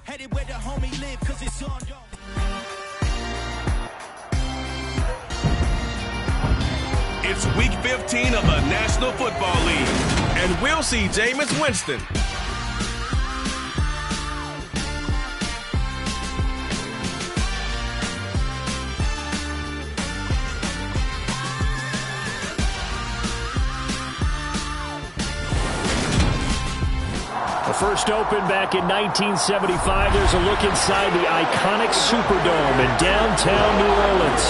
Headed where the homie live, cause it's on. It's week 15 of the National Football League, and we'll see Jameis Winston. First opened back in 1975. There's a look inside the iconic Superdome in downtown New Orleans.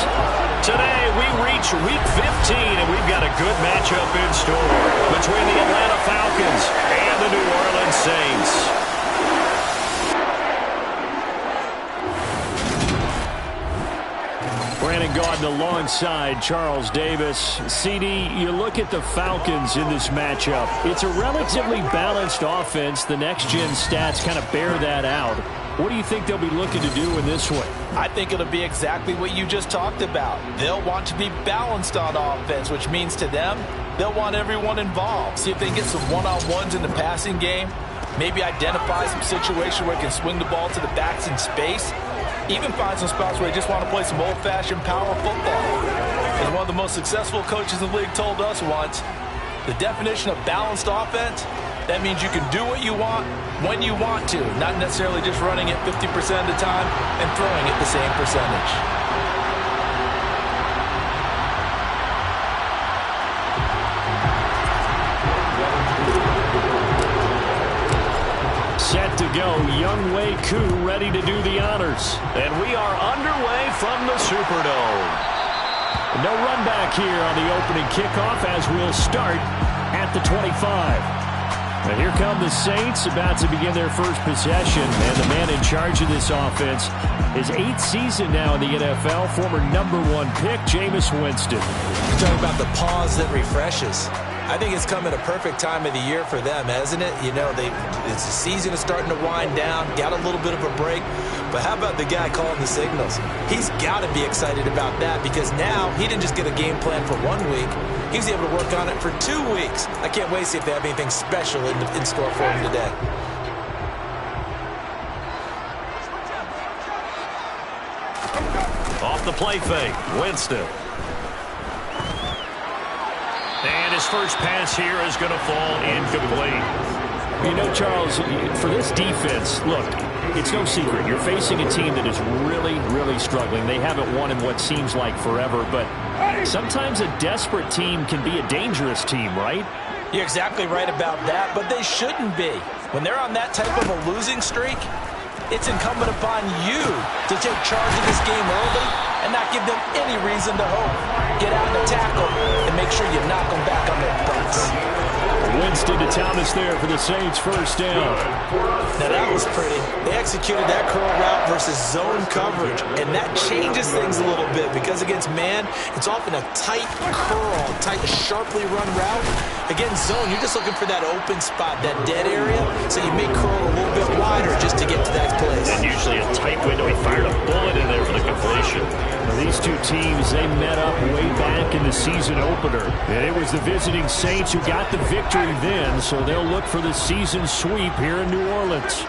Today, we reach Week 15, and we've got a good matchup in store between the Atlanta Falcons and the New Orleans Saints. Brandon Gaudin alongside Charles Davis. CD, you look at the Falcons in this matchup. It's a relatively balanced offense. The next-gen stats kind of bear that out. What do you think they'll be looking to do in this one? I think it'll be exactly what you just talked about. They'll want to be balanced on offense, which means to them, they'll want everyone involved. See if they can get some one-on-ones in the passing game. Maybe identify some situation where they can swing the ball to the backs in space. Even find some spots where they just want to play some old-fashioned power football. As one of the most successful coaches in the league told us once, the definition of balanced offense, that means you can do what you want when you want to, not necessarily just running it 50% of the time and throwing it the same percentage. Set to go, Younghoe Koo ready to do the honors. And we are underway from the Superdome. No run back here on the opening kickoff as we'll start at the 25. And here come the Saints about to begin their first possession. And the man in charge of this offense, his 8th season now in the NFL, former #1 pick, Jameis Winston. You're talking about the pause that refreshes. I think it's come at a perfect time of the year for them, hasn't it? You know, it's the season is starting to wind down, got a little bit of a break. But how about the guy calling the signals? He's got to be excited about that because now he didn't just get a game plan for 1 week. He was able to work on it for 2 weeks. I can't wait to see if they have anything special in store for him today. Off the play fake, Winston. And his first pass here is going to fall incomplete. You know, Charles, for this defense, look, it's no secret. You're facing a team that is really, really struggling. They haven't won in what seems like forever, but sometimes a desperate team can be a dangerous team, right? You're exactly right about that, but they shouldn't be. When they're on that type of a losing streak, it's incumbent upon you to take charge of this game early and not give them any reason to hope. Get out and tackle and make sure you knock them back on their butts. Winston to Thomas there for the Saints' first down. Now that was pretty. They executed that curl route versus zone coverage, and that changes things a little bit because against man, it's often a tight curl, tight, sharply run route. Against zone, you're just looking for that open spot, that dead area, so you may curl a little bit wider just to get to that place. And usually a tight window. He fired a bullet in there for the completion. Now, these two teams, they met up way back in the season opener, and it was the visiting Saints who got the victory then, so they'll look for the season sweep here in New Orleans.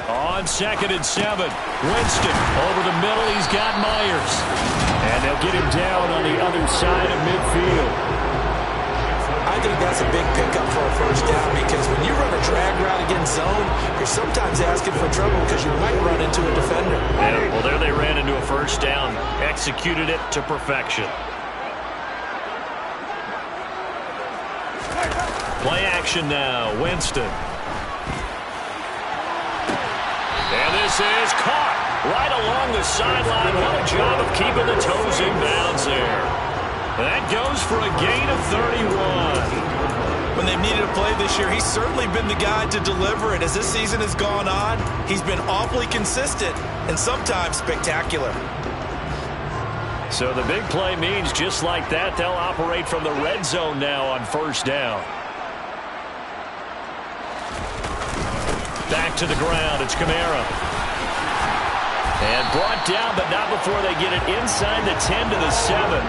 On 2nd and 7, Winston over the middle. He's got Myers, and they'll get him down on the other side of midfield. I think that's a big pickup for a first down because when you run a drag route against zone, you're sometimes asking for trouble because you might run into a defender. Yeah, well, there they ran into a first down, executed it to perfection. Play action now, Winston. And this is caught right along the sideline. What a job of keeping the toes in bounds there. That goes for a gain of 31. When they've needed a play this year, he's certainly been the guy to deliver it. As this season has gone on, he's been awfully consistent and sometimes spectacular. So the big play means just like that, they'll operate from the red zone now on first down. Back to the ground, it's Kamara. And brought down, but not before they get it inside the 10 to the 7.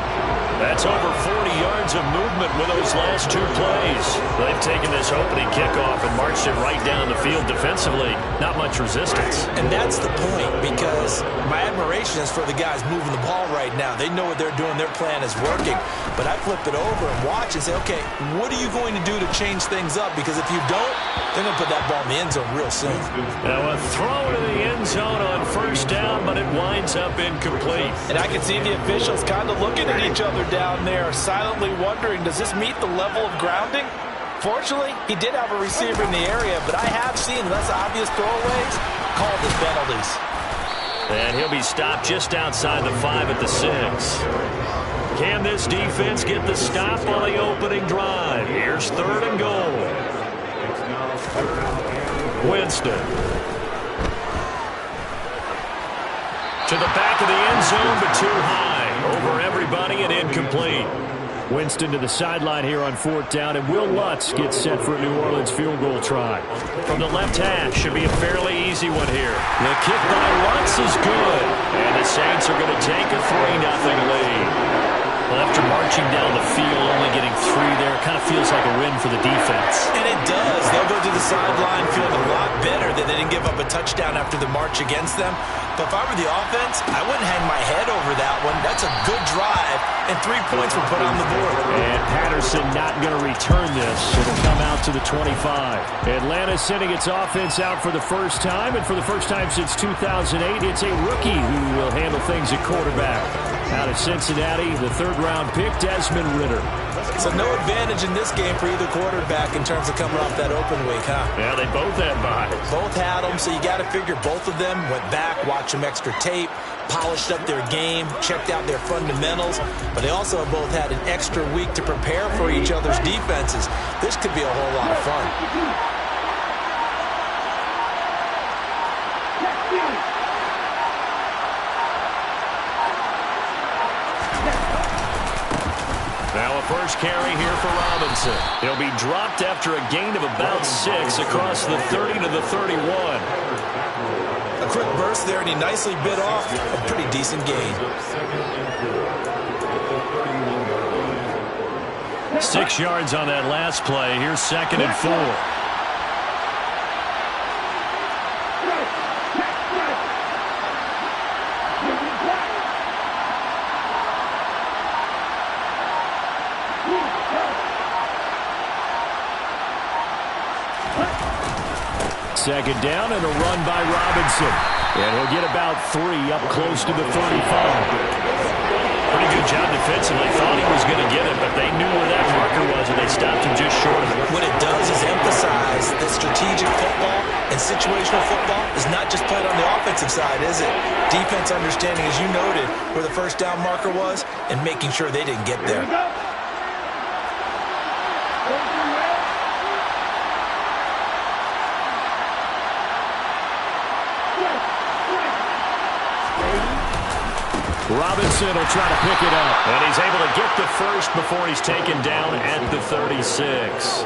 That's over 40 yards of movement with those last 2 plays. They've taken this opening kickoff and marched it right down the field defensively. Not much resistance. And that's the point, because my admiration is for the guys moving the ball right now. They know what they're doing. Their plan is working. But I flip it over and watch and say, okay, what are you going to do to change things up? Because if you don't, they're going to put that ball in the end zone real soon. Now a throw to the end zone on first down, but it winds up incomplete. And I can see the officials kind of looking at each other down there, silently wondering, does this meet the level of grounding? Fortunately, he did have a receiver in the area, but I have seen less obvious throwaways called as penalties. And he'll be stopped just outside the 5 at the 6. Can this defense get the stop on the opening drive? Here's 3rd and goal. Winston. To the back of the end zone, but too high. Over everybody and incomplete. Winston to the sideline here on 4th down, and Will Lutz gets set for a New Orleans field goal try. From the left hash, should be a fairly easy one here. The kick by Lutz is good, and the Saints are going to take a 3-0 lead. Well, after marching down the field, only getting 3 there, kind of feels like a win for the defense. And it does. They'll go to the sideline feeling a lot better that they didn't give up a touchdown after the march against them. But if I were the offense, I wouldn't hang my head over that one. That's a good drive, and 3 points were put on the board. And Patterson not going to return this. It'll come out to the 25. Atlanta sending its offense out for the first time, and for the first time since 2008, it's a rookie who will handle things at quarterback. Out of Cincinnati, the 3rd-round pick, Desmond Ridder. So no advantage in this game for either quarterback in terms of coming off that open week, huh? Yeah, they both had buys. Both had them, so you got to figure both of them went back, watched some extra tape, polished up their game, checked out their fundamentals, but they also both had an extra week to prepare for each other's defenses. This could be a whole lot of fun. Now a first carry here for Robinson. He'll be dropped after a gain of about 6 across the 30 to the 31. A quick burst there, and he nicely bit off a pretty decent gain. 6 yards on that last play. Here's 2nd and 4. Second down and a run by Robinson. And he'll get about 3 up close to the 35. Pretty good job defensively. Thought he was going to get it, but they knew where that marker was, and they stopped him just short of it. What it does is emphasize that strategic football and situational football is not just played on the offensive side, is it? Defense understanding, as you noted, where the first down marker was and making sure they didn't get there. Robinson will try to pick it up. And he's able to get the first before he's taken down at the 36.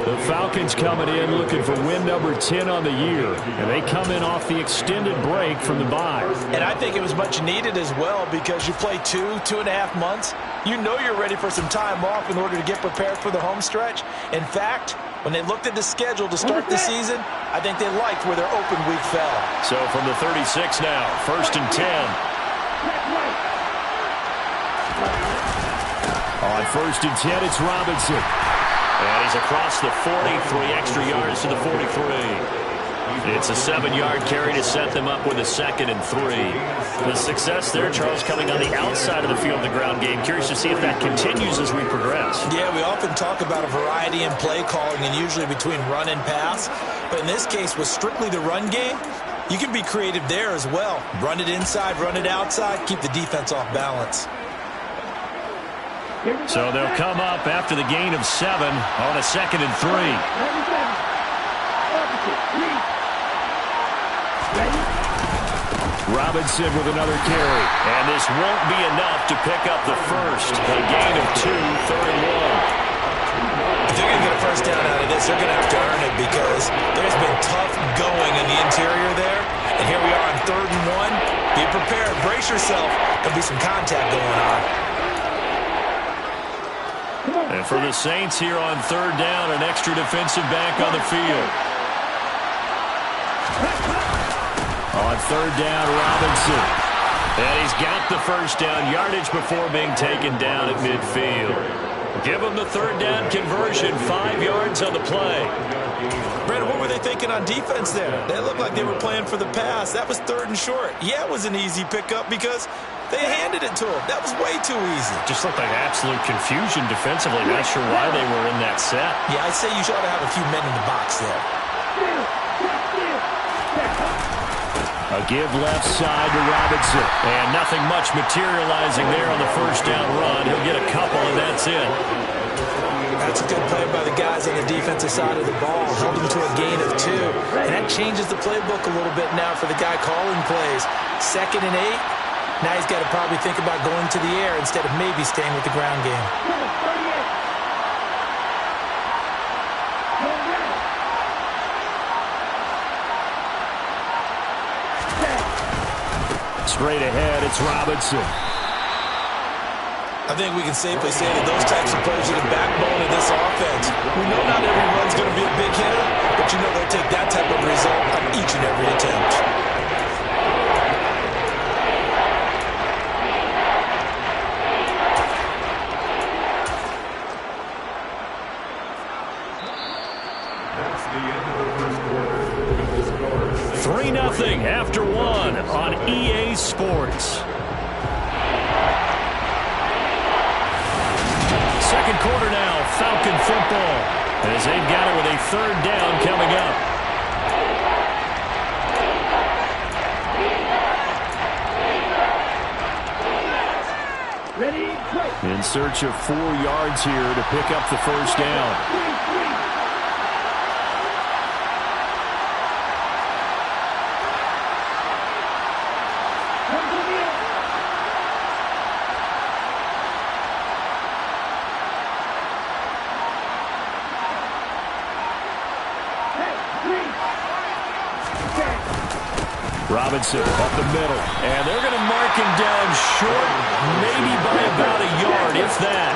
The Falcons coming in looking for win number 10 on the year. And they come in off the extended break from the bye. And I think it was much needed as well, because you play 2.5 months. You know you're ready for some time off in order to get prepared for the home stretch. In fact, when they looked at the schedule to start the season, I think they liked where their open week fell. So from the 36 now, 1st and 10. On 1st and 10, it's Robinson. And he's across the 40, 3 extra yards to the 43. It's a 7-yard carry to set them up with a 2nd and 3. The success there, Charles, coming on the outside of the field in the ground game. Curious to see if that continues as we progress. Yeah, we often talk about a variety in play calling, and usually between run and pass. But in this case, with strictly the run game, you can be creative there as well. Run it inside, run it outside, keep the defense off balance. So they'll come up after the gain of 7 on a 2nd and 3. Robinson with another carry. And this won't be enough to pick up the first. A gain of 2, 3rd and 1. If they're going to get a first down out of this, they're going to have to earn it, because there's been tough going in the interior there, And here we are on 3rd and 1. Be prepared. Brace yourself. There'll be some contact going on. And for the Saints here on 3rd down, an extra defensive back on the field. On 3rd down, Robinson. And he's got the first down yardage before being taken down at midfield. Give him the 3rd down conversion, 5 yards on the play. Brandon, what were they thinking on defense there? They looked like they were playing for the pass. That was 3rd and short. Yeah, it was an easy pickup because they handed it to him. That was way too easy. Just looked like absolute confusion defensively. Not sure why they were in that set. Yeah, I'd say you should have a few men in the box there. A give left side to Robinson. And nothing much materializing there on the first down run. He'll get a couple, and that's it. That's a good play by the guys on the defensive side of the ball. Held him to a gain of 2. And that changes the playbook a little bit now for the guy calling plays. 2nd and 8. Now he's got to probably think about going to the air instead of maybe staying with the ground game. Straight ahead, it's Robinson. I think we can safely say that those types of plays are the backbone of this offense. We know not every run's going to be a big hitter, but you know they'll take that type of result on each and every attempt. After 1 on EA Sports. Second quarter now, Falcon football. As they've got it with a 3rd down coming up. In search of 4 yards here to pick up the first down. Robinson up the middle, and they're going to mark him down short, maybe by about a yard, if that.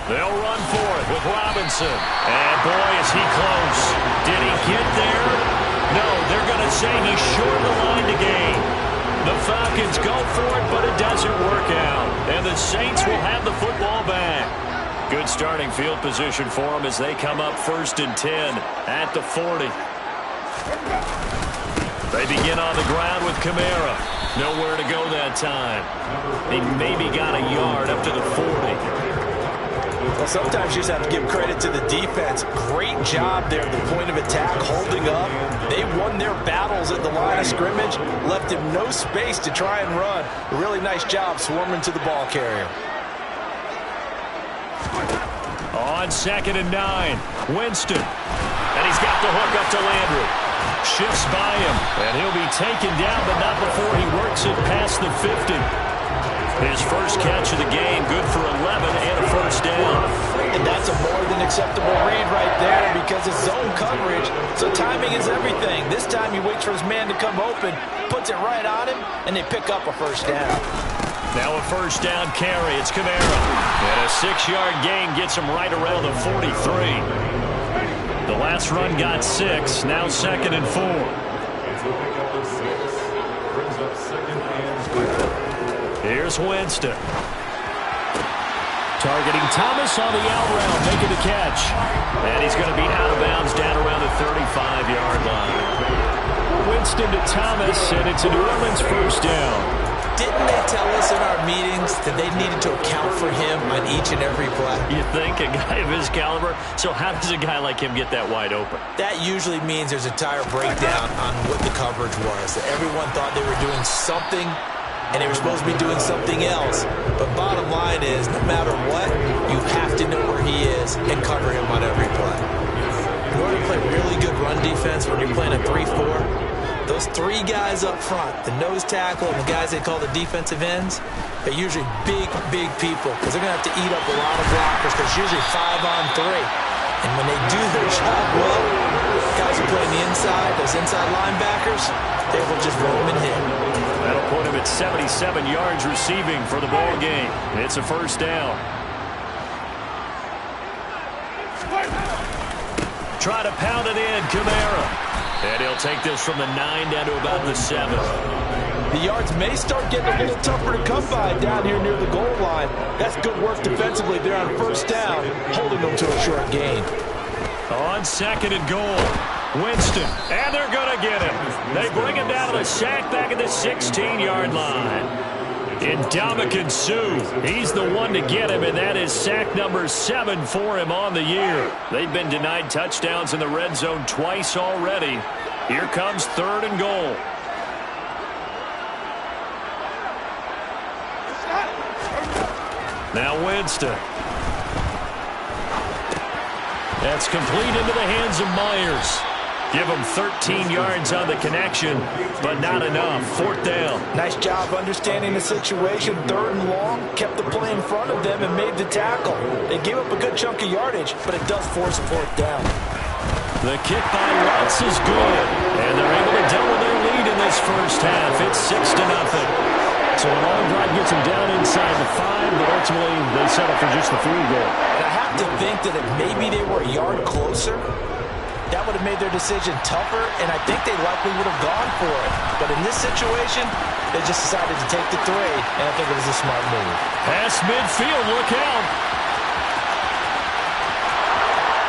They'll run for it with Robinson. And boy, is he close. Did he get there? No, they're going to say he's short of the line to gain. The Falcons go for it, but it doesn't work out. And the Saints will have the football back. Good starting field position for them as they come up 1st and 10 at the 40. They begin on the ground with Kamara. Nowhere to go that time. He maybe got a yard up to the 40. Well, sometimes you just have to give credit to the defense. Great job there at the point of attack, holding up. They won their battles at the line of scrimmage, left him no space to try and run. A really nice job swarming to the ball carrier. On 2nd and 9, Winston. And he's got the hook up to Landry. Shifts by him, and he'll be taken down, but not before he works it past the 50. His first catch of the game, good for 11 and a first down. And that's a more than acceptable read right there because it's zone coverage, so timing is everything. This time he waits for his man to come open, puts it right on him, and they pick up a first down. Now a first down carry. It's Kamara. And a 6-yard gain gets him right around the 43. The last run got 6. Now 2nd and 4. Here's Winston. Targeting Thomas on the out route, making the catch. And he's going to be out of bounds down around the 35-yard line. Winston to Thomas, and it's a New Orleans first down. Didn't they tell us in our meetings that they needed to account for him on each and every play? You think, a guy of his caliber? So how does a guy like him get that wide open? That usually means there's a tire breakdown on what the coverage was. That everyone thought they were doing something and they were supposed to be doing something else. But bottom line is, no matter what, you have to know where he is and cover him on every play. In order to play really good run defense when you're playing a 3-4, those three guys up front, the nose tackle and the guys they call the defensive ends, they're usually big, big people because they're going to have to eat up a lot of blockers because it's usually 5-on-3. And when they do their job well, guys who play on the inside, those inside linebackers, they will just roam and hit. That'll put him at 77 yards receiving for the ball game. It's a first down. Try to pound it in, Kamara. And he'll take this from the 9 down to about the 7. The yards may start getting a little tougher to come by down here near the goal line. That's good work defensively there on first down, holding them to a short gain. On 2nd and goal, Winston, and they're going to get him. They bring him down to the sack back at the 16-yard line. Ndamukong Suh, he's the one to get him, and that is sack number 7 for him on the year. They've been denied touchdowns in the red zone twice already. Here comes 3rd and goal. Now Winston. That's complete into the hands of Myers. Give him 13 yards on the connection, but not enough. 4th down. Nice job understanding the situation. 3rd and long, kept the play in front of them and made the tackle. They gave up a good chunk of yardage, but it does force a 4th down. The kick by Lutz is good, and they're able to double their lead in this first half. It's 6-0. So a long drive gets them down inside the 5, but ultimately they settle for just the field goal. I have to think that if maybe they were a yard closer, that would have made their decision tougher, and I think they likely would have gone for it. But in this situation, they just decided to take the 3, and I think it was a smart move. Pass midfield, look out.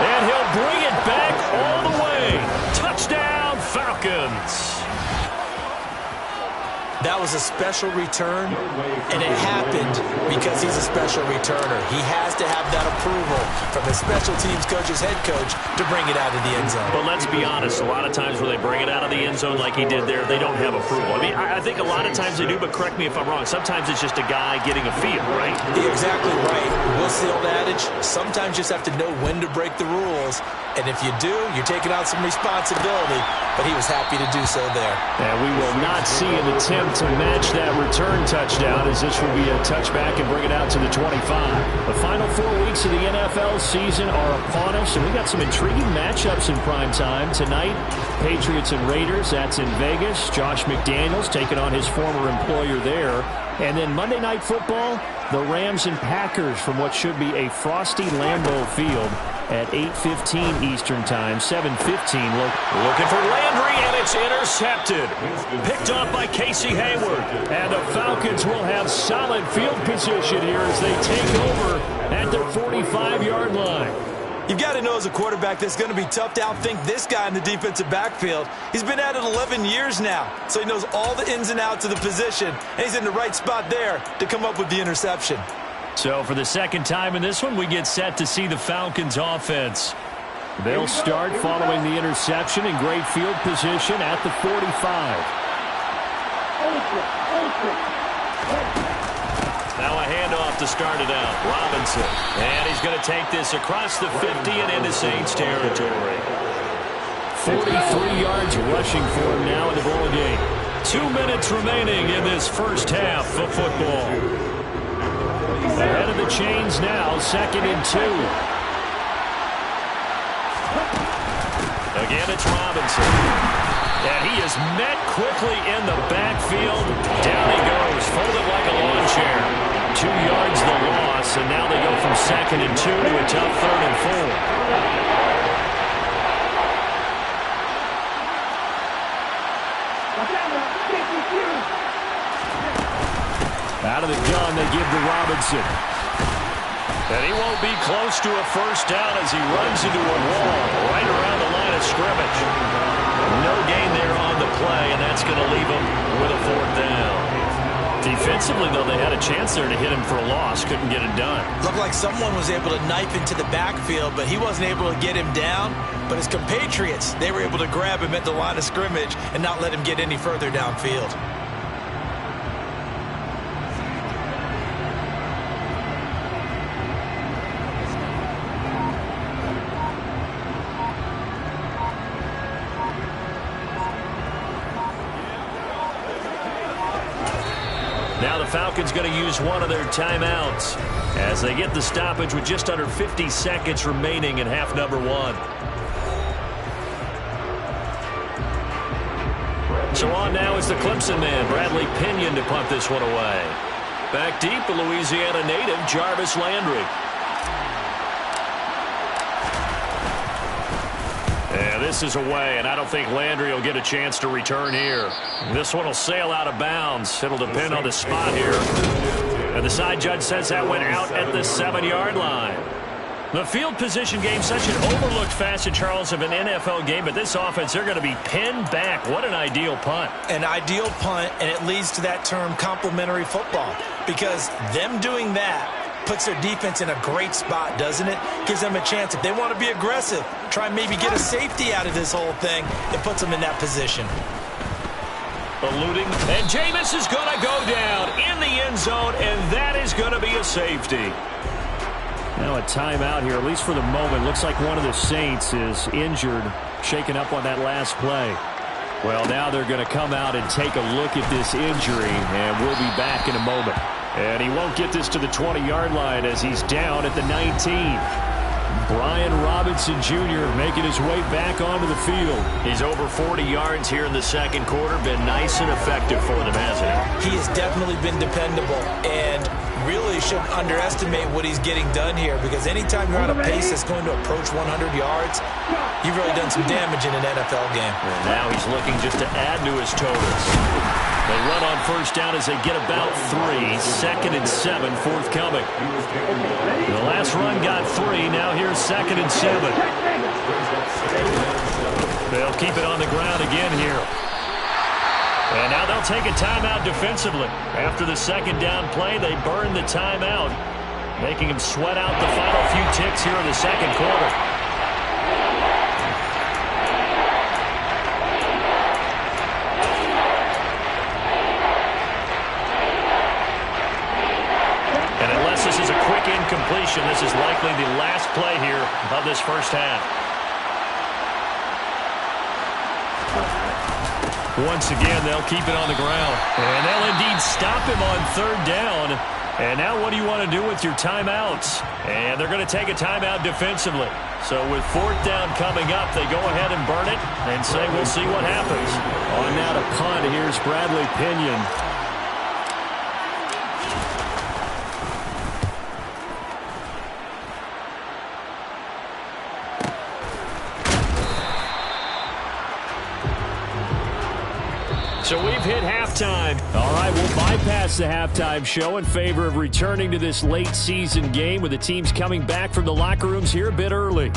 And he'll bring it back all the way. Touchdown, Falcons. That was a special return, and it happened because he's a special returner. He has to have that approval from his special teams coach's head coach to bring it out of the end zone. But let's be honest, a lot of times when they bring it out of the end zone like he did there, they don't have approval. I mean, I think a lot of times they do, but correct me if I'm wrong. Sometimes it's just a guy getting a feel, right? You're exactly right. What's the old adage? Sometimes you just have to know when to break the rules, and if you do, you're taking on some responsibility, but he was happy to do so there. And we will not see an attempt to match that return touchdown, as this will be a touchback and bring it out to the 25. The final 4 weeks of the NFL season are upon us, and we got some intriguing matchups in prime time. Tonight, Patriots and Raiders, that's in Vegas. Josh McDaniels taking on his former employer there. And then Monday Night Football, the Rams and Packers from what should be a frosty Lambeau Field at 8:15 Eastern Time, 7:15. Looking for Landry, and it's intercepted. Picked off by Casey Hayward. And the Falcons will have solid field position here as they take over at their 45-yard line. You've got to know as a quarterback that it's going to be tough to outthink this guy in the defensive backfield. He's been at it 11 years now, so he knows all the ins and outs of the position, and he's in the right spot there to come up with the interception. So for the second time in this one, we get set to see the Falcons offense. They'll start following the interception in great field position at the 45. Now a handoff to start it out. Robinson. And he's going to take this across the 50 and into Saints territory. 43 yards rushing for him now in the ball game. 2 minutes remaining in this first half of football. Ahead of the chains now, 2nd and 2. Again, it's Robinson. And he is met quickly in the backfield. Down he goes, folded like a lawn chair. 2 yards the loss, and now they go from 2nd and 2 to a tough 3rd and 4. Out of the gun, they give to Robinson. And he won't be close to a first down as he runs into a wall right around the line of scrimmage. No gain there on the play, and that's going to leave him with a 4th down. Defensively, though, they had a chance there to hit him for a loss. Couldn't get it done. Looked like someone was able to knife into the backfield, but he wasn't able to get him down. But his compatriots, they were able to grab him at the line of scrimmage and not let him get any further downfield. Falcons going to use one of their timeouts as they get the stoppage with just under 50 seconds remaining in half number one. So on now is the Clemson man, Bradley Pinion, to punt this one away. Back deep, the Louisiana native, Jarvis Landry. Yeah, this is away, and I don't think Landry will get a chance to return here. This one will sail out of bounds. It'll depend on the spot here. And the side judge says that went out at the 7-yard line. The field position game, such an overlooked facet, Charles, of an NFL game, but this offense, they're going to be pinned back. What an ideal punt. An ideal punt, and it leads to that term complementary football, because them doing that puts their defense in a great spot, doesn't it? Gives them a chance. If they want to be aggressive, try and maybe get a safety out of this whole thing, it puts them in that position. Eluding, and Jameis is going to go down in the end zone, and that is going to be a safety. Now a timeout here, at least for the moment. Looks like one of the Saints is injured, shaken up on that last play. Well, now they're going to come out and take a look at this injury, and we'll be back in a moment. And he won't get this to the 20-yard line as he's down at the 19. Brian Robinson Jr. making his way back onto the field. He's over 40 yards here in the second quarter. Been nice and effective for them, hasn't he? He has definitely been dependable, and really shouldn't underestimate what he's getting done here, because anytime you're on a pace that's going to approach 100 yards, you've really done some damage in an NFL game. And now he's looking just to add to his totals. They run on first down as they get about 3. 2nd and 7 forthcoming. The last run got 3. Now here's 2nd and 7. They'll keep it on the ground again here. And now they'll take a timeout defensively. After the second down play, they burn the timeout, making him sweat out the final few ticks here in the second quarter. And unless this is a quick incompletion, this is likely the last play here of this first half. Once again, they'll keep it on the ground. And they'll indeed stop him on third down. And now what do you want to do with your timeouts? And they're going to take a timeout defensively. So with fourth down coming up, they go ahead and burn it and say we'll see what happens. On now to punt, here's Bradley Pinion. So we've hit halftime. All right, we'll bypass the halftime show in favor of returning to this late season game with the teams coming back from the locker rooms here a bit early.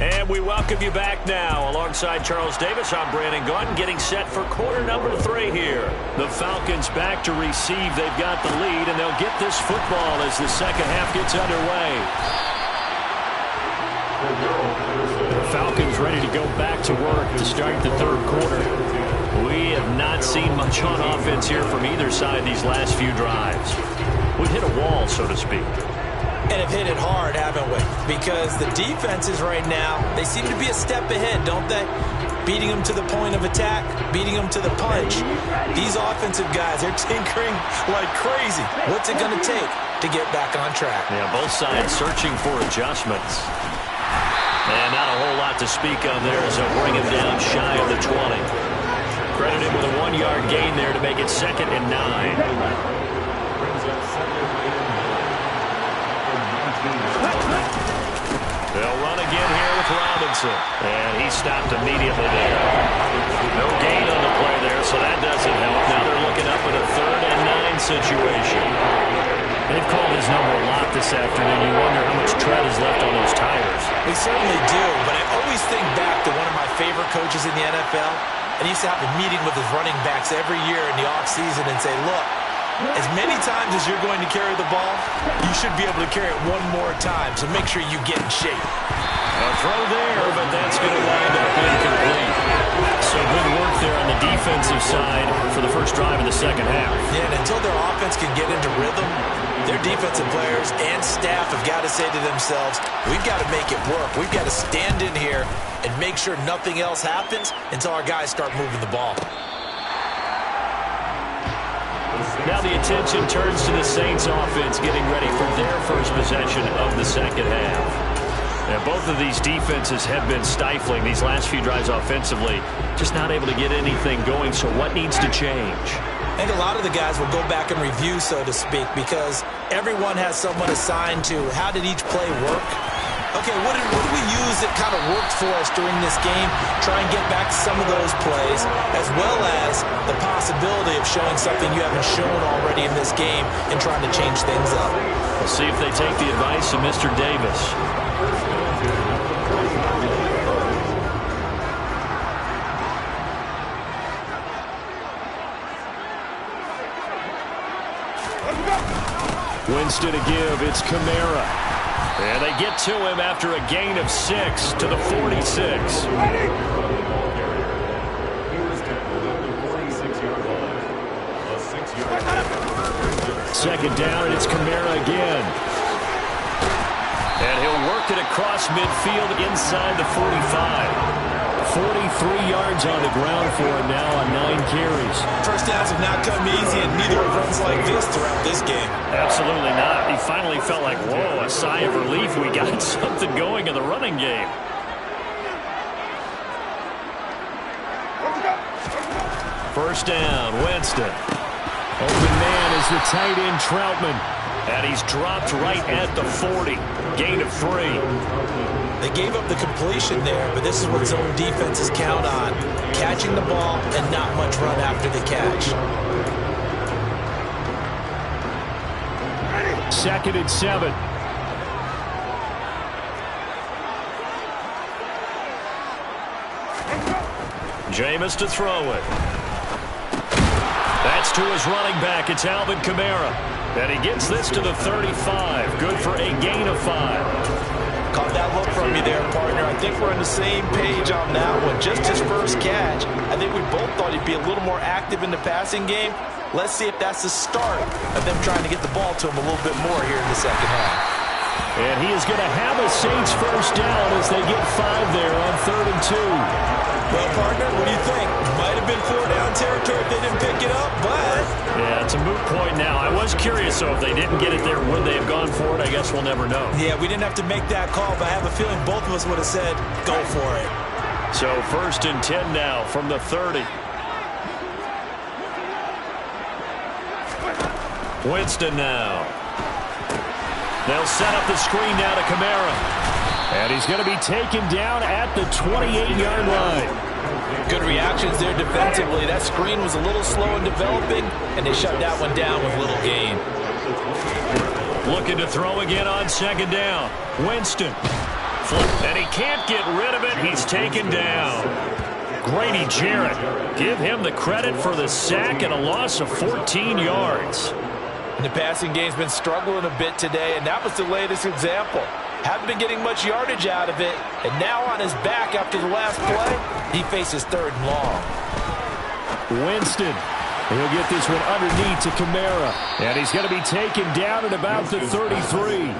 And we welcome you back now. Alongside Charles Davis, I'm Brandon Gaudin, getting set for quarter number 3 here. The Falcons back to receive. They've got the lead, and they'll get this football as the second half gets underway. The Falcons ready to go back to work to start the third quarter. We have not seen much on offense here from either side these last few drives. We've hit a wall, so to speak. And have hit it hard, haven't we? Because the defenses right now, they seem to be a step ahead, don't they? Beating them to the point of attack, beating them to the punch. These offensive guys, they're tinkering like crazy. What's it going to take to get back on track? Yeah, both sides searching for adjustments. And not a whole lot to speak of there as they'll bring him down shy of the 20. Credited with a 1-yard gain there to make it 2nd and 9. They'll run again here with Robinson. And he stopped immediately there. No gain on the play there, so that doesn't help. Now they're looking up at a 3rd and 9 situation. They've called his number a lot this afternoon. You wonder how much tread is left on those tires. We certainly do, but I always think back to one of my favorite coaches in the NFL. And he used to have a meeting with his running backs every year in the offseason and say, look, as many times as you're going to carry the ball, you should be able to carry it one more time, so make sure you get in shape. A throw there, but that's going to wind up incomplete. So good work there on the defensive side for the first drive of the second half. Yeah, and until their offense can get into rhythm, their defensive players and staff have got to say to themselves, we've got to make it work. We've got to stand in here and make sure nothing else happens until our guys start moving the ball. Now the attention turns to the Saints offense getting ready for their first possession of the second half. And both of these defenses have been stifling these last few drives offensively, just not able to get anything going. So what needs to change? I think a lot of the guys will go back and review, so to speak, because everyone has someone assigned to how did each play work. Okay, what did we use that kind of worked for us during this game? Try and get back to some of those plays, as well as the possibility of showing something you haven't shown already in this game and trying to change things up. We'll see if they take the advice of Mr. Davis. Winston to give. It's Kamara. And they get to him after a gain of 6 to the 46. Second down, and it's Kamara again. And he'll work it across midfield inside the 45. 43 yards on the ground for him now on 9 carries. First downs have not come easy, and neither have runs like this throughout this game. Absolutely not. He finally felt like, whoa, a sigh of relief. We got something going in the running game. First down, Winston. Open man is the tight end Troutman. And he's dropped right at the 40. Gain of 3. They gave up the completion there, but this is what zone defenses count on. Catching the ball and not much run after the catch. Second and 7. Jameis to throw it. That's to his running back. It's Alvin Kamara. And he gets this to the 35. Good for a gain of 5. Caught that look from you there, partner. I think we're on the same page on that one. Just his first catch. I think we both thought he'd be a little more active in the passing game. Let's see if that's the start of them trying to get the ball to him a little bit more here in the second half. And he is going to have a Saints first down as they get 5 there on 3rd and 2. Well, partner, what do you think? Might have been 4-down territory if they didn't pick it up, but... Yeah, it's a moot point now. I was curious, so if they didn't get it there, would they have gone for it? I guess we'll never know. Yeah, we didn't have to make that call, but I have a feeling both of us would have said, go for it. So 1st and 10 now from the 30. Winston now. They'll set up the screen now to Kamara. And he's going to be taken down at the 28-yard line. Good reactions there defensively. That screen was a little slow in developing, and they shut that one down with little gain. Looking to throw again on 2nd down. Winston. Flip, and he can't get rid of it. He's taken down. Grady Jarrett. Give him the credit for the sack and a loss of 14 yards. And the passing game's been struggling a bit today, and that was the latest example. Haven't been getting much yardage out of it, and now on his back after the last play, he faces 3rd and long. Winston. He'll get this one underneath to Kamara. And he's going to be taken down at about the 33.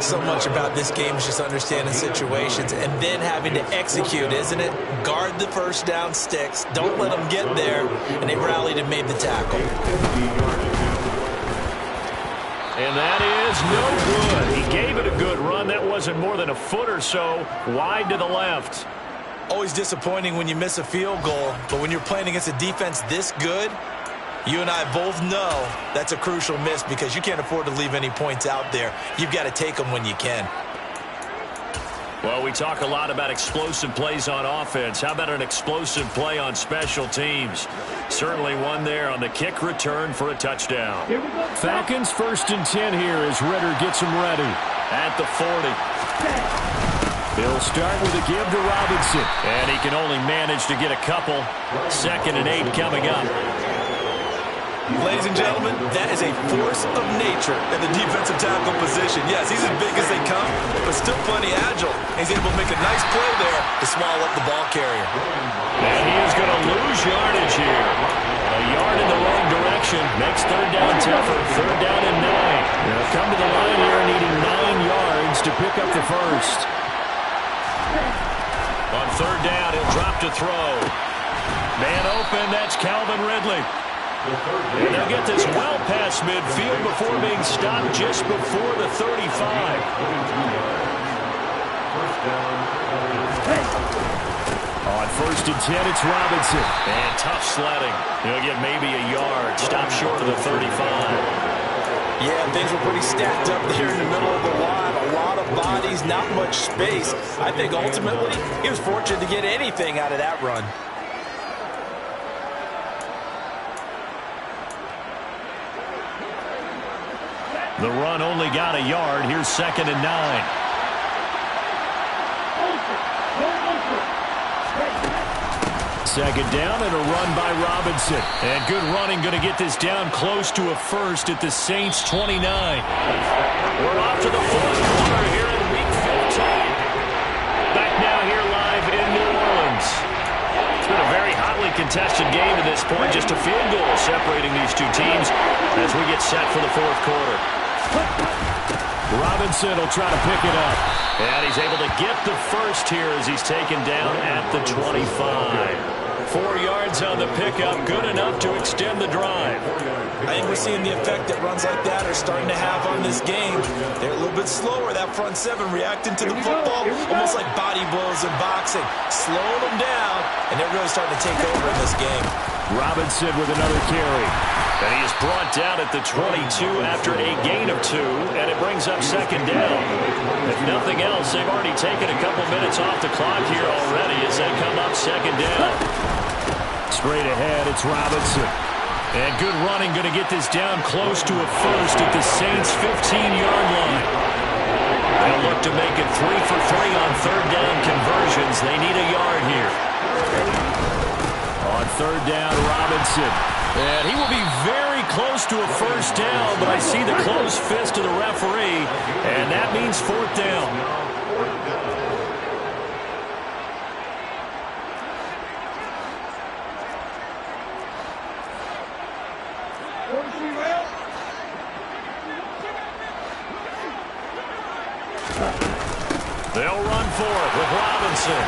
So much about this game is just understanding situations and then having to execute, isn't it? Guard the first down sticks. Don't let them get there. And they rallied and made the tackle. And that is no good. He gave it a good run. That wasn't more than a foot or so wide to the left. Always disappointing when you miss a field goal, but when you're playing against a defense this good, you and I both know that's a crucial miss because you can't afford to leave any points out there. You've got to take them when you can. Well, we talk a lot about explosive plays on offense. How about an explosive play on special teams? Certainly one there on the kick return for a touchdown. Falcons 1st and 10 here as Ritter gets them ready at the 40. He'll start with a give to Robinson. And he can only manage to get a couple. 2nd and 8 coming up. Ladies and gentlemen, that is a force of nature in the defensive tackle position. Yes, he's as big as they come, but still plenty agile. He's able to make a nice play there to swallow up the ball carrier. And he is going to lose yardage here. A yard in the wrong direction makes third down tougher. Third down and 9. They'll come to the line here needing 9 yards to pick up the first. On third down, he'll drop to throw. Man open, that's Calvin Ridley. And they'll get this well past midfield before being stopped just before the 35. On first and 10, it's Robinson. And tough sledding. He'll get maybe a yard. Stop short of the 35. Yeah, things were pretty stacked up there in the middle of the line. A lot of bodies, not much space. I think ultimately he was fortunate to get anything out of that run. The run only got a yard. Here's second and 9. Second down and a run by Robinson. And good running, going to get this down close to a first at the Saints 29. We're off to the fourth quarter here in Week 15. Back now here live in New Orleans. It's been a very hotly contested game to this point. Just a field goal separating these two teams as we get set for the fourth quarter. Robinson will try to pick it up. And he's able to get the first here as he's taken down at the 25. 4 yards on the pickup, good enough to extend the drive. I think we're seeing the effect that runs like that are starting to have on this game. They're a little bit slower, that front seven, reacting to the football, almost like body blows in boxing. Slowing them down, and they're really starting to take over in this game. Robinson with another carry. And he is brought down at the 22 after a gain of 2, and it brings up second down. If nothing else, they've already taken a couple minutes off the clock here already as they come up second down. Straight ahead, it's Robinson. And good running, going to get this down close to a first at the Saints' 15-yard line. They'll look to make it 3 for 3 on third down conversions. They need a yard here. On third down, Robinson. And he will be very close to a first down, but I see the closed fist of the referee, and that means fourth down. They'll run for it with Robinson.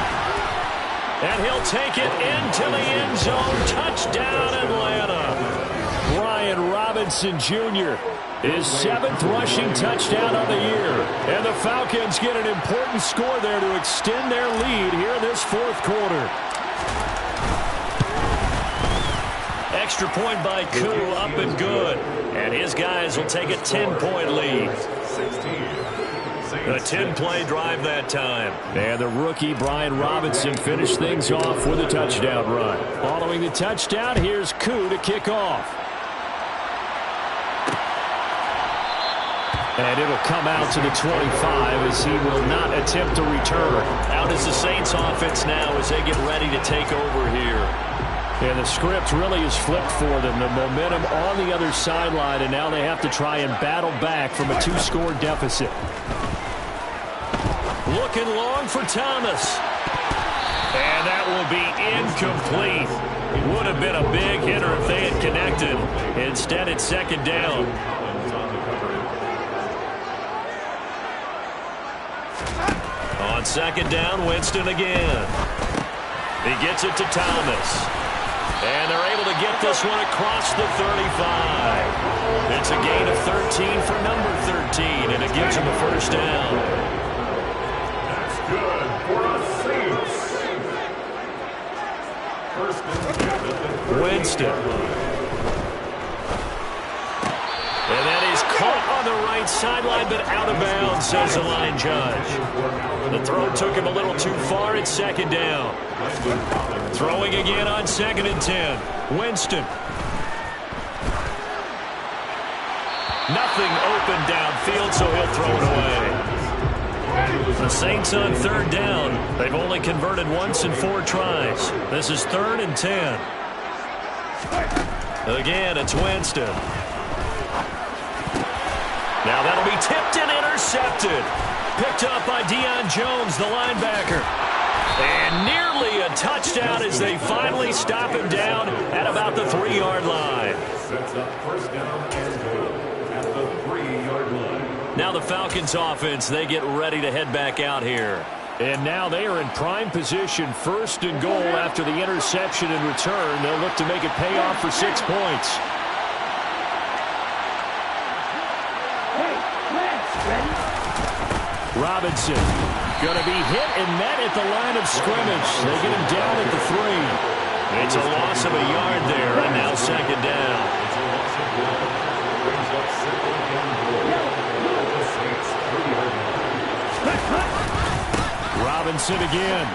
And he'll take it into the end zone. Touchdown, Atlanta. Brian Robinson Jr. his 7th rushing touchdown on the year. And the Falcons get an important score there to extend their lead here in this fourth quarter. Extra point by Koo, up and good. And his guys will take a 10-point lead. A 10-play drive that time. And the rookie, Brian Robinson, finished things off with a touchdown run. Following the touchdown, here's Koo to kick off. And it'll come out to the 25 as he will not attempt to return. Out is the Saints offense now as they get ready to take over here. And the script really is flipped for them. The momentum on the other sideline, and now they have to try and battle back from a 2-score deficit. Looking long for Thomas. And that will be incomplete. Would have been a big hitter if they had connected. Instead, it's second down. On second down, Winston again. He gets it to Thomas. And they're able to get this one across the 35. It's a gain of 13 for number 13, and it gives him a first down. Good for a Saints. Winston. And that is caught on the right sideline, but out of bounds, says the line judge. The throw took him a little too far. It's second down. Throwing again on second and 10. Winston. Nothing open downfield, so he'll throw it away. The Saints on third down. They've only converted once in 4 tries. This is 3rd and 10. Again, it's Winston. Now that'll be tipped and intercepted. Picked up by Deion Jones, the linebacker. And nearly a touchdown as they finally stop him down at about the 3-yard line. Sets up first down and goal at the 3-yard line. Now the Falcons offense, they get ready to head back out here. And now they are in prime position, first and goal after the interception and return. They'll look to make it pay off for 6 points. Robinson going to be hit and met at the line of scrimmage. They get him down at the 3. It's a loss of a yard there, and now second down. Robinson again.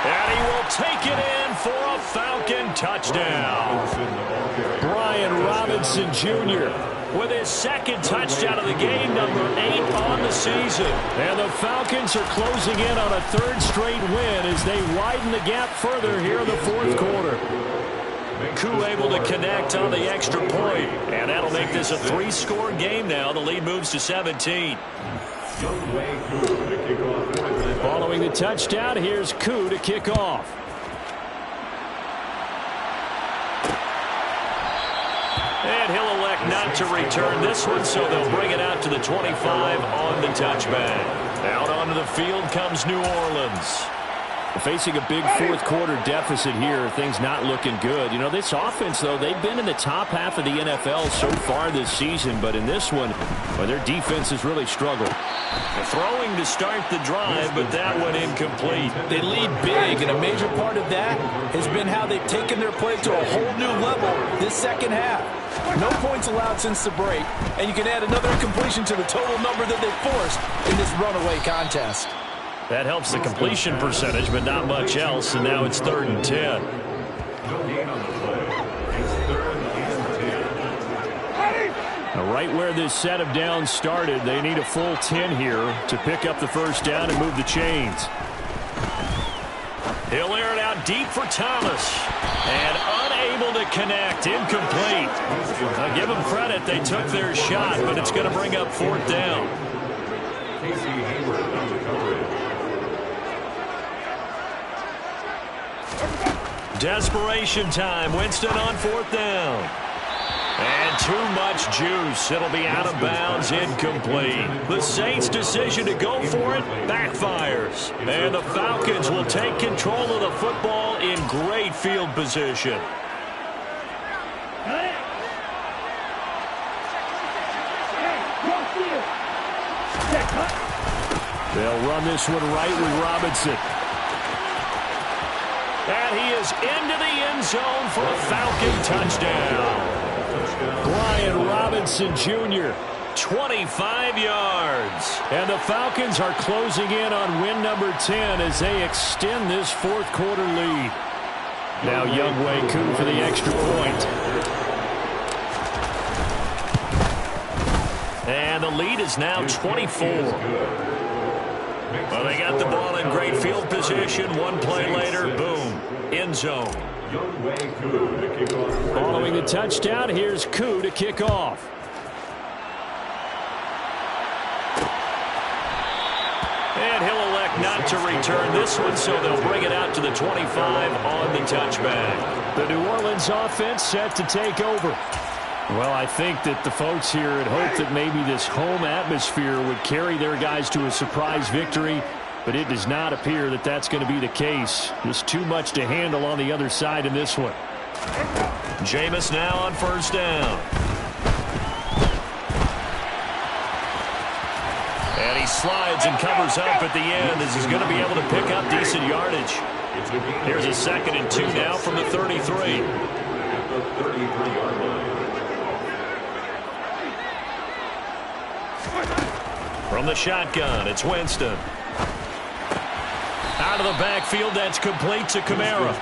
And he will take it in for a Falcon touchdown. Brian Robinson Jr. with his second touchdown of the game, number 8 on the season. And the Falcons are closing in on a 3rd straight win as they widen the gap further here in the 4th quarter. Koo able to connect on the extra point, and that'll make this a 3-score game now. The lead moves to 17. Following the touchdown, here's Koo to kick off. And he'll elect not to return this one, so they'll bring it out to the 25 on the touchback. Out onto the field comes New Orleans. Facing a big 4th quarter deficit here, things not looking good. You know, this offense, though, they've been in the top half of the NFL so far this season, but in this one, well, their defense has really struggled. Throwing to start the drive, but that one incomplete. They lead big, and a major part of that has been how they've taken their play to a whole new level this second half. No points allowed since the break, and you can add another incompletion to the total number that they forced in this runaway contest. That helps the completion percentage, but not much else, and now it's 3rd and 10. Now, right where this set of downs started, they need a full 10 here to pick up the first down and move the chains. He'll air it out deep for Thomas. And unable to connect. Incomplete. Now give them credit. They took their shot, but it's going to bring up 4th down. Desperation time. Winston on 4th down. And too much juice. It'll be out of bounds, incomplete. The Saints' decision to go for it backfires. And the Falcons will take control of the football in great field position. They'll run this one right with Robinson. And he is into the end zone for a Falcon touchdown. Brian Robinson Jr. 25 yards. And the Falcons are closing in on win number 10 as they extend this 4th quarter lead. Now Younghoe Koo for the extra point. And the lead is now 24. Well, they got the ball in great field position. One play later, boom, end zone. Following the touchdown, here's Koo to kick off. And he'll elect not to return this one, so they'll bring it out to the 25 on the touchback. The New Orleans offense set to take over. Well, I think that the folks here had hoped that maybe this home atmosphere would carry their guys to a surprise victory, but it does not appear that that's going to be the case. Just too much to handle on the other side in this one. Jameis now on 1st down. And he slides and covers up at the end as he's going to be able to pick up decent yardage. Here's a 2nd and 2 now from the 33. From the shotgun, it's Winston. Out of the backfield, that's complete to Kamara.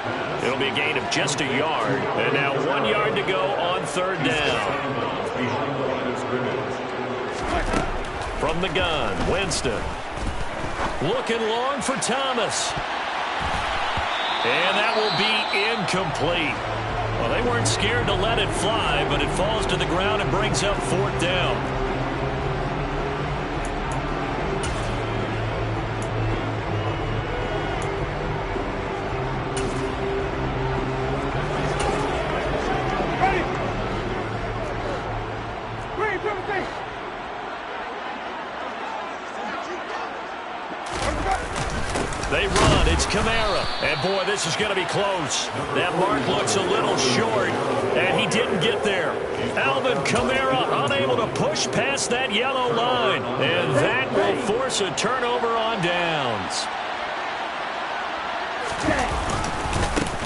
It'll be a gain of just a yard. And now 1 yard to go on 3rd down. From the gun, Winston. Looking long for Thomas. And that will be incomplete. Well, they weren't scared to let it fly, but it falls to the ground and brings up 4th down. They run. It's Kamara. And, boy, this is going to be close. That mark looks a little short, and he didn't get there. Alvin Kamara unable to push past that yellow line. And that will force a turnover on downs.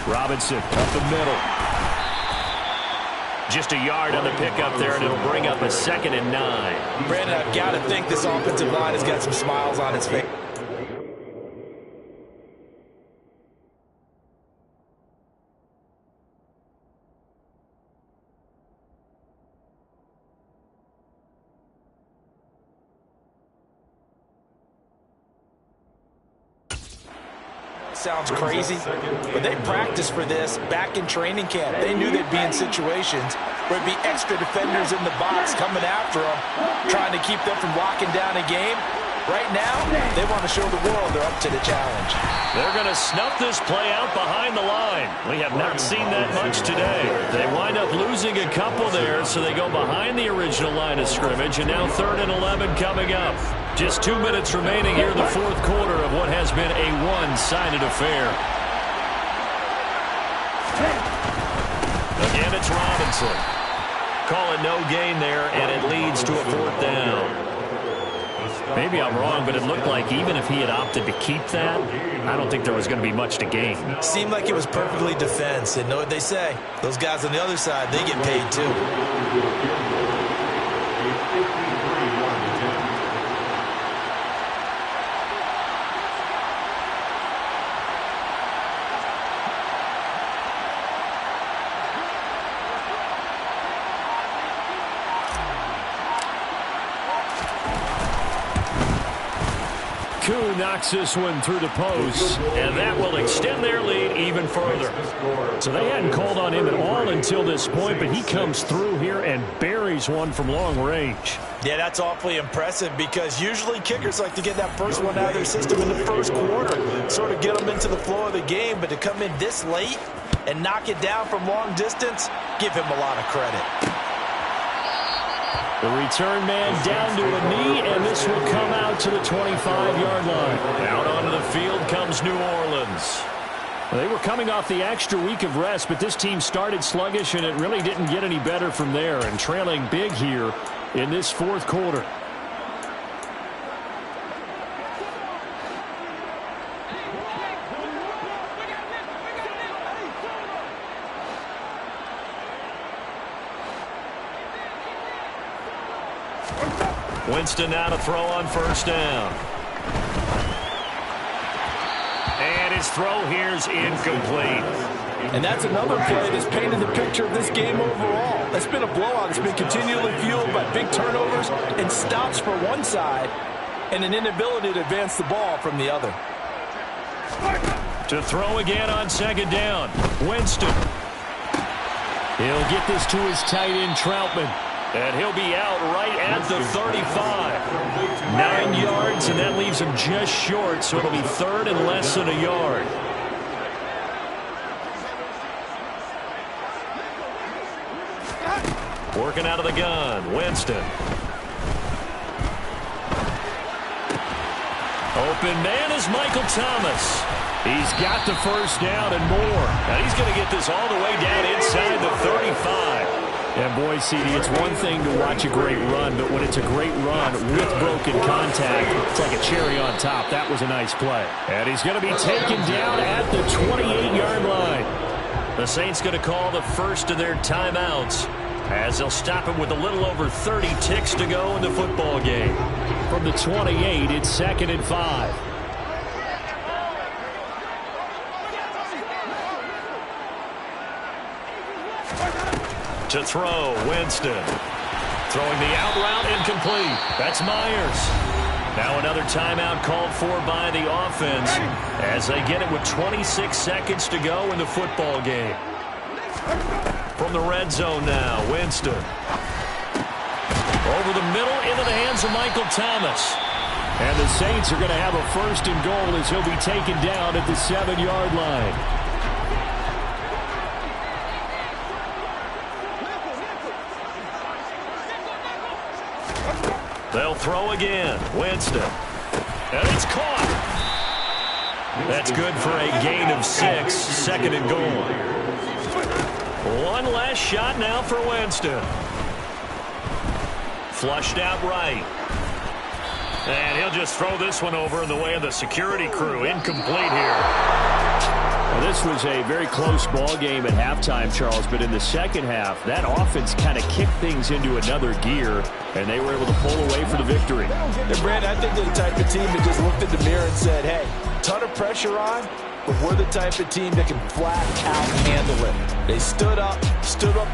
Robinson up the middle. Just a yard on the pickup there, and it'll bring up a 2nd and 9. Brandon, I've got to think this offensive line has got some smiles on its face. Sounds crazy, but they practiced for this back in training camp. They knew they'd be in situations where it'd be extra defenders in the box coming after them, trying to keep them from locking down a game. Right now, they want to show the world they're up to the challenge. They're going to snuff this play out behind the line. We have not seen that much today. They wind up losing a couple there, so they go behind the original line of scrimmage, and now 3rd and 11 coming up. Just 2 minutes remaining here in the 4th quarter of what has been a one-sided affair. Again, it's Robinson. Call it no gain there, and it leads to a 4th down. Maybe I'm wrong, but it looked like even if he had opted to keep that, I don't think there was going to be much to gain. Seemed like it was perfectly defense. And know what they say? Those guys on the other side, they get paid too. Koo knocks this one through the post, and that will extend their lead even further. So they hadn't called on him at all until this point, but he comes through here and buries one from long range. Yeah, that's awfully impressive because usually kickers like to get that first one out of their system in the 1st quarter, sort of get them into the flow of the game, but to come in this late and knock it down from long distance, give him a lot of credit. The return man down to a knee, and this will come out to the 25-yard line. Out onto the field comes New Orleans. Well, they were coming off the extra week of rest, but this team started sluggish, and it really didn't get any better from there, and trailing big here in this 4th quarter. Winston now to throw on 1st down. And his throw here's incomplete. And that's another play that's painted the picture of this game overall. That's been a blowout. It's been continually fueled by big turnovers and stops for one side and an inability to advance the ball from the other. To throw again on 2nd down. Winston. He'll get this to his tight end, Troutman. And he'll be out right at the 35. 9 yards, and that leaves him just short, so it'll be 3rd and less than a yard. Working out of the gun, Winston. Open man is Michael Thomas. He's got the 1st down and more. And he's going to get this all the way down inside the 35. And, boy, CD, it's one thing to watch a great run, but when it's a great run with broken contact, it's like a cherry on top. That was a nice play. And he's going to be taken down at the 28-yard line. The Saints going to call the first of their timeouts as they'll stop him with a little over 30 ticks to go in the football game. From the 28, it's 2nd and 5. To throw, Winston. Throwing the out route, incomplete. That's Myers. Now another timeout called for by the offense as they get it with 26 seconds to go in the football game. From the red zone now, Winston. Over the middle into the hands of Michael Thomas. And the Saints are going to have a 1st and goal as he'll be taken down at the 7-yard line. They'll throw again. Winston. And it's caught. That's good for a gain of 6. 2nd and goal. One last shot now for Winston. Flushed out right. And he'll just throw this one over in the way of the security crew. Incomplete here. Well, this was a very close ball game at halftime, Charles, but in the second half, that offense kind of kicked things into another gear, and they were able to pull away for the victory. And Brad, I think they're the type of team that just looked in the mirror and said, hey, ton of pressure on, but we're the type of team that can flat out handle it. They stood up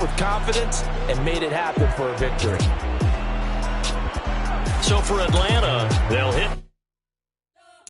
with confidence, and made it happen for a victory. So for Atlanta, they'll hit